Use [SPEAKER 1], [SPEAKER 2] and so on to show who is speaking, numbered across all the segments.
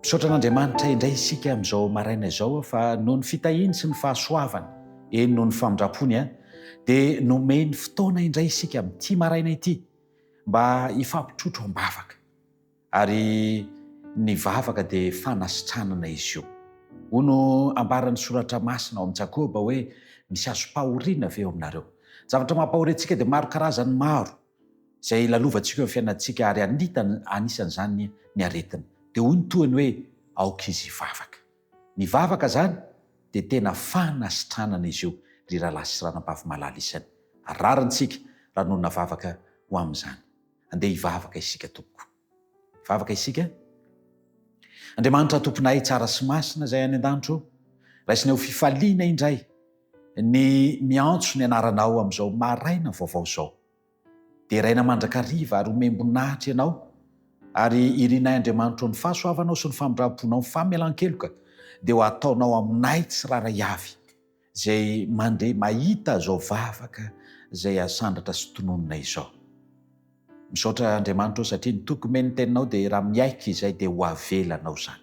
[SPEAKER 1] misaotra an'Andriamanitra indray isika amin'izao maraina izao fa noho ny fitahiny sy ny fahasoavany eny noho ny famindrapony dia nomeny fotoana indray isika amin'ity maraina ity mba hifampitrotro am-bavaka ary ny vavaka dia fanasitranana izy io. Hono ambaran'ny soratra masina ao amin'ny Jakoba hoe misy azo pahoriana ve eo aminareo. Zavatra mampahoriantsika dia maro karazany maro izay lalovantsika eo amin'ny fiainantsika ary anisan'izany ny aretina. Dia hoy ny tohany hoe aoka izy vavaka. Ny vavaka zany dia tena fanasitranana izy io ry rahalahy sy ranam-bavy malala isany. Ararintsika raha nonina vavaka ho amin'izany. Andeha hivavaka isika tompoko. Vavaka isika. Andriamanitra tomponay tsara sy masina izay any an-danitro, raisinao fifaliana indray ny miantso ny anaranao amin'izao maraina vaovao izao. Dia raina mandrakariva ary omembonahitra ianao ary irinay Andriamanitra ny fahasoavanao sy ny famindraponao ny famelan-keloka dia ho ataonao aminay tsiraray avy izay mandeha mahita izao vavaka izay asandratra sy tononona izao. Misaotra Andriamanitra satria ny toko meny teninao dia raha miaika izay dia ho avelanao zany.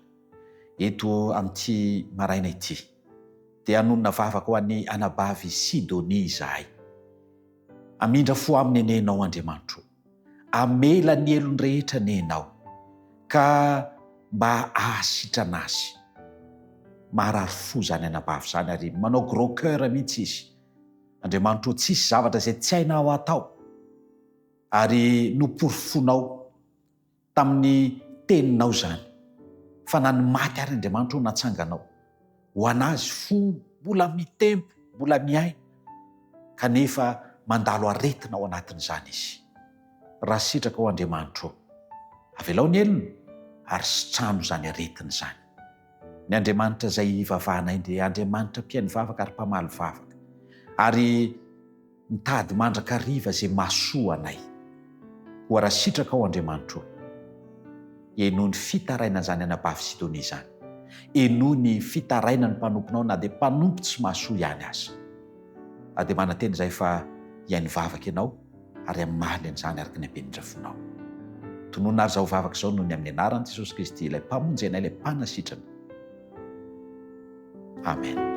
[SPEAKER 1] Eto amin'ity maraina ity dia hanonona vavaka ho an'ny anabavy Sidonia izahay. Amindra fo aminy enenao Andriamanitra, amela ny elony rehetra nenao ka mba ahasitrana azy. Marary fo zany anabavy zany ary manao gros cœur mihitsy izy. Andriamanitra tsisy zavatra izay tsy hainao atao ary noporofonao tamin'ny teninao zany fa na ny maty ary Andriamanitra natsanganao ho anazy fo mbola mitempo, mbola miaina kanefa mandalo aretina ao anatin'izany izy. Raha sitraka ho Andriamanitra, avelao ny elony ary sitrano zany aretina zany. Ny Andriamanitra izay ivavahanay dia Andriamanitra mpihainy vavaka ary mpamaly vavaka ary mitady mandrakariva izay mahasoa anay. Ho raha sitraka ao Andriamanitra, enoa ny fitaraina zany anabavy Sidonia zany. Enoa ny fitaraina ny mpanomponao na dia mpanompo tsy mahasoa ihany azy. Dia mananteny izay fa hihainy vavaka ianao ary hamaly an'izany araka ny ampenindra-fonao. Tononona ary izao vavaka izao noho ny amin'ny anaran'i Jesosy Kristy ilay mpamonjy anay, ilay mpanasitrana. Amen.